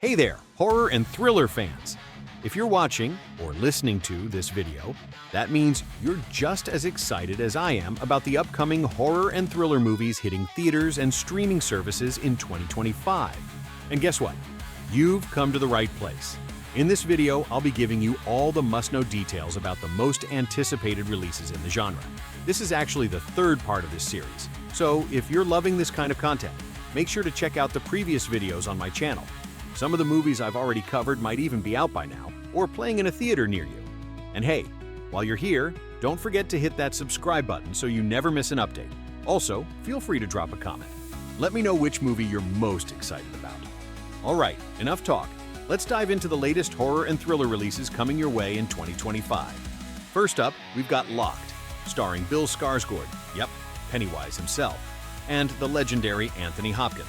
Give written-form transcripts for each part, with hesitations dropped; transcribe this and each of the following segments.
Hey there, horror and thriller fans! If you're watching or listening to this video, that means you're just as excited as I am about the upcoming horror and thriller movies hitting theaters and streaming services in 2025. And guess what? You've come to the right place. In this video, I'll be giving you all the must-know details about the most anticipated releases in the genre. This is actually the third part of this series, so if you're loving this kind of content, make sure to check out the previous videos on my channel. Some of the movies I've already covered might even be out by now, or playing in a theater near you. And hey, while you're here, don't forget to hit that subscribe button so you never miss an update. Also, feel free to drop a comment. Let me know which movie you're most excited about. Alright, enough talk. Let's dive into the latest horror and thriller releases coming your way in 2025. First up, we've got Locked, starring Bill Skarsgård, yep, Pennywise himself, and the legendary Anthony Hopkins.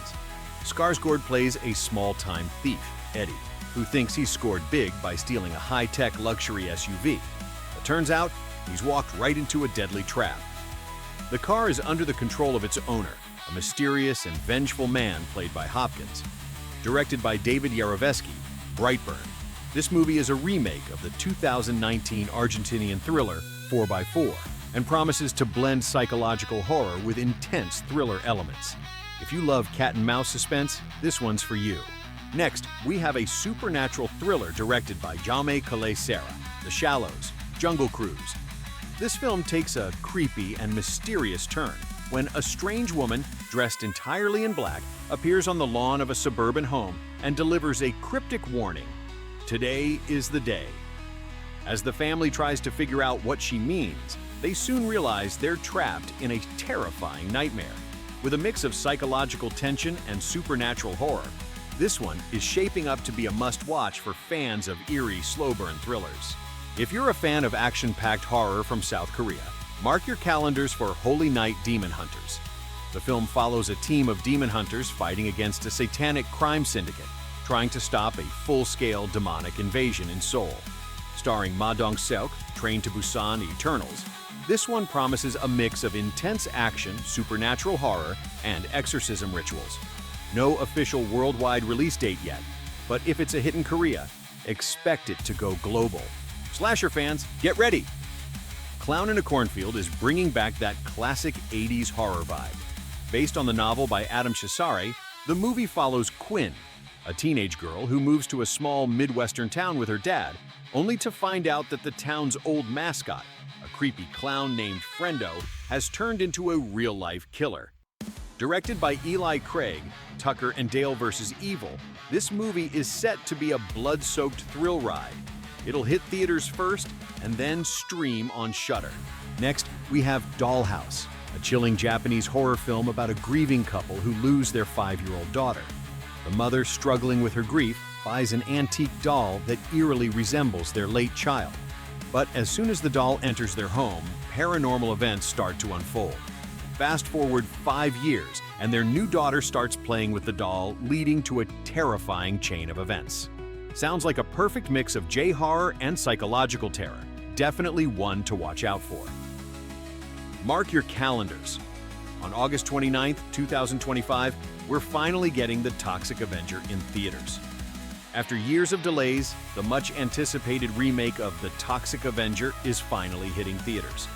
Skarsgård plays a small-time thief, Eddie, who thinks he's scored big by stealing a high-tech luxury SUV. It turns out, he's walked right into a deadly trap. The car is under the control of its owner, a mysterious and vengeful man played by Hopkins. Directed by David Yarovesky, Brightburn, this movie is a remake of the 2019 Argentinian thriller 4x4 and promises to blend psychological horror with intense thriller elements. If you love cat and mouse suspense, this one's for you. Next, we have a supernatural thriller directed by Jaume Collet-Serra, The Shallows, Jungle Cruise. This film takes a creepy and mysterious turn when a strange woman, dressed entirely in black, appears on the lawn of a suburban home and delivers a cryptic warning: "Today is the day." As the family tries to figure out what she means, they soon realize they're trapped in a terrifying nightmare. With a mix of psychological tension and supernatural horror, this one is shaping up to be a must-watch for fans of eerie, slow-burn thrillers. If you're a fan of action-packed horror from South Korea, mark your calendars for Holy Night Demon Hunters. The film follows a team of demon hunters fighting against a satanic crime syndicate, trying to stop a full-scale demonic invasion in Seoul. Starring Ma Dong-seok, Train to Busan Eternals, this one promises a mix of intense action, supernatural horror, and exorcism rituals. No official worldwide release date yet, but if it's a hit in Korea, expect it to go global. Slasher fans, get ready! Clown in a Cornfield is bringing back that classic 80s horror vibe. Based on the novel by Adam Cesare, the movie follows Quinn, a teenage girl who moves to a small Midwestern town with her dad, only to find out that the town's old mascot, a creepy clown named Friendo, has turned into a real-life killer. Directed by Eli Craig, Tucker and Dale vs. Evil, this movie is set to be a blood-soaked thrill ride. It'll hit theaters first and then stream on Shudder. Next, we have Dollhouse, a chilling Japanese horror film about a grieving couple who lose their 5-year-old daughter. The mother, struggling with her grief, buys an antique doll that eerily resembles their late child. But as soon as the doll enters their home, paranormal events start to unfold. Fast forward 5 years, and their new daughter starts playing with the doll, leading to a terrifying chain of events. Sounds like a perfect mix of J-horror and psychological terror. Definitely one to watch out for. Mark your calendars. On August 29, 2025, we're finally getting The Toxic Avenger in theaters. After years of delays, the much-anticipated remake of The Toxic Avenger is finally hitting theaters.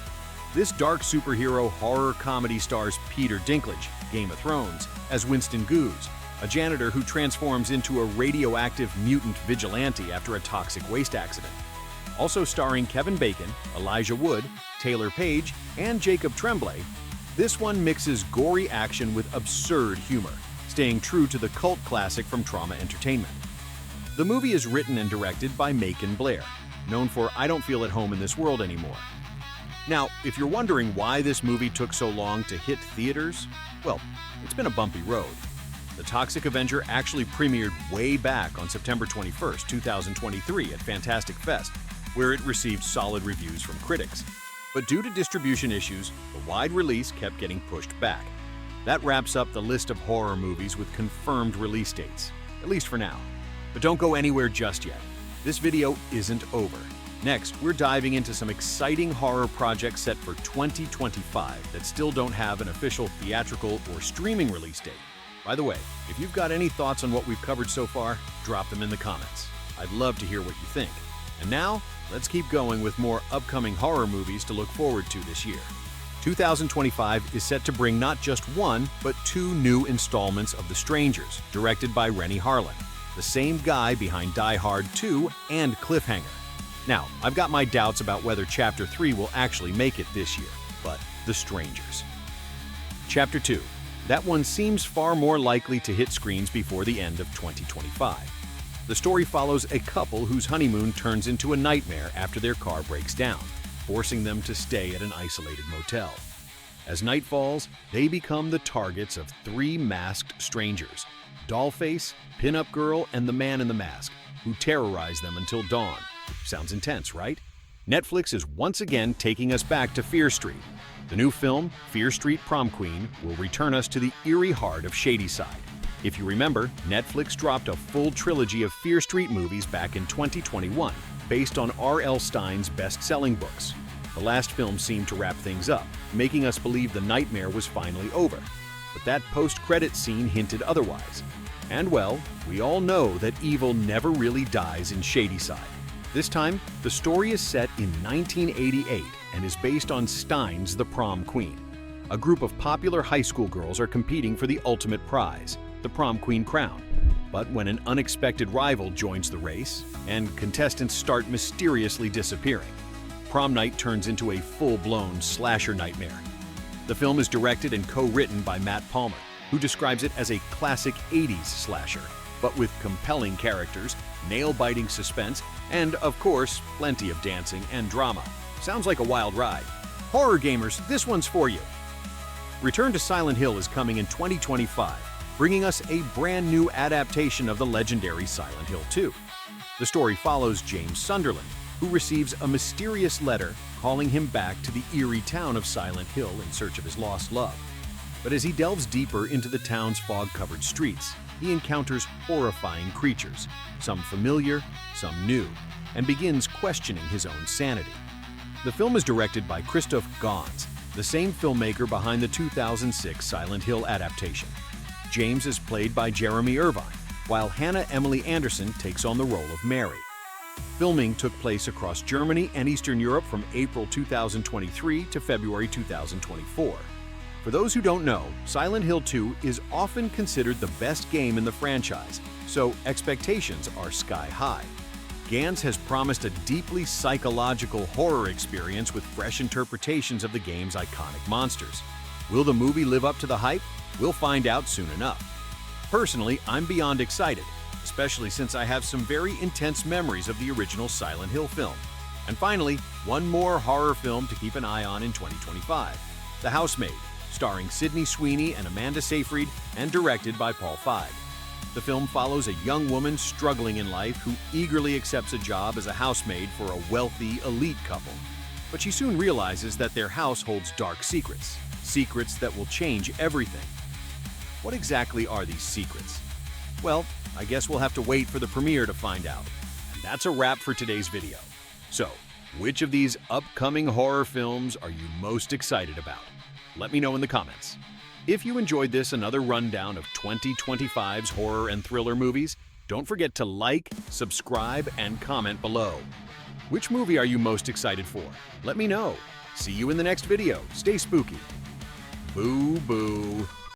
This dark superhero horror comedy stars Peter Dinklage, Game of Thrones, as Winston Goose, a janitor who transforms into a radioactive mutant vigilante after a toxic waste accident. Also starring Kevin Bacon, Elijah Wood, Taylor Page, and Jacob Tremblay, this one mixes gory action with absurd humor, staying true to the cult classic from Trauma Entertainment. The movie is written and directed by Macon Blair, known for I Don't Feel at Home in This World Anymore. Now, if you're wondering why this movie took so long to hit theaters, well, it's been a bumpy road. The Toxic Avenger actually premiered way back on September 21, 2023 at Fantastic Fest, where it received solid reviews from critics. But due to distribution issues, the wide release kept getting pushed back. That wraps up the list of horror movies with confirmed release dates, at least for now. But don't go anywhere just yet. This video isn't over. Next, we're diving into some exciting horror projects set for 2025 that still don't have an official theatrical or streaming release date. By the way, if you've got any thoughts on what we've covered so far, drop them in the comments. I'd love to hear what you think. And now, let's keep going with more upcoming horror movies to look forward to this year. 2025 is set to bring not just one, but two new installments of The Strangers, directed by Rennie Harlin, the same guy behind Die Hard 2 and Cliffhanger. Now, I've got my doubts about whether Chapter 3 will actually make it this year, but The Strangers. Chapter 2. That one seems far more likely to hit screens before the end of 2025. The story follows a couple whose honeymoon turns into a nightmare after their car breaks down, forcing them to stay at an isolated motel. As night falls, they become the targets of three masked strangers, Dollface, Pinup Girl, and the Man in the Mask, who terrorize them until dawn. Sounds intense, right? Netflix is once again taking us back to Fear Street. The new film, Fear Street Prom Queen, will return us to the eerie heart of Shadyside. If you remember, Netflix dropped a full trilogy of Fear Street movies back in 2021, based on R.L. Stine's best-selling books. The last film seemed to wrap things up, making us believe the nightmare was finally over. But that post-credit scene hinted otherwise. And well, we all know that evil never really dies in Shadyside. This time, the story is set in 1988 and is based on Stine's The Prom Queen. A group of popular high school girls are competing for the ultimate prize, the Prom Queen crown. But when an unexpected rival joins the race, and contestants start mysteriously disappearing, prom night turns into a full-blown slasher nightmare. The film is directed and co-written by Matt Palmer, who describes it as a classic 80s slasher, but with compelling characters, nail-biting suspense, and, of course, plenty of dancing and drama. Sounds like a wild ride. Horror gamers, this one's for you. Return to Silent Hill is coming in 2025, bringing us a brand new adaptation of the legendary Silent Hill 2. The story follows James Sunderland, who receives a mysterious letter calling him back to the eerie town of Silent Hill in search of his lost love. But as he delves deeper into the town's fog-covered streets, he encounters horrifying creatures, some familiar, some new, and begins questioning his own sanity. The film is directed by Christoph Gans, the same filmmaker behind the 2006 Silent Hill adaptation. James is played by Jeremy Irvine, while Hannah Emily Anderson takes on the role of Mary. Filming took place across Germany and Eastern Europe from April 2023 to February 2024. For those who don't know, Silent Hill 2 is often considered the best game in the franchise, so expectations are sky high. Gans has promised a deeply psychological horror experience with fresh interpretations of the game's iconic monsters. Will the movie live up to the hype? We'll find out soon enough. Personally, I'm beyond excited, especially since I have some very intense memories of the original Silent Hill film. And finally, one more horror film to keep an eye on in 2025, The Housemaid, starring Sydney Sweeney and Amanda Seyfried, and directed by Paul Feig. The film follows a young woman struggling in life who eagerly accepts a job as a housemaid for a wealthy, elite couple. But she soon realizes that their house holds dark secrets, secrets that will change everything. What exactly are these secrets? Well, I guess we'll have to wait for the premiere to find out. And that's a wrap for today's video. So, which of these upcoming horror films are you most excited about? Let me know in the comments. If you enjoyed this another rundown of 2025's horror and thriller movies, don't forget to like, subscribe, and comment below. Which movie are you most excited for? Let me know. See you in the next video. Stay spooky. Boo boo.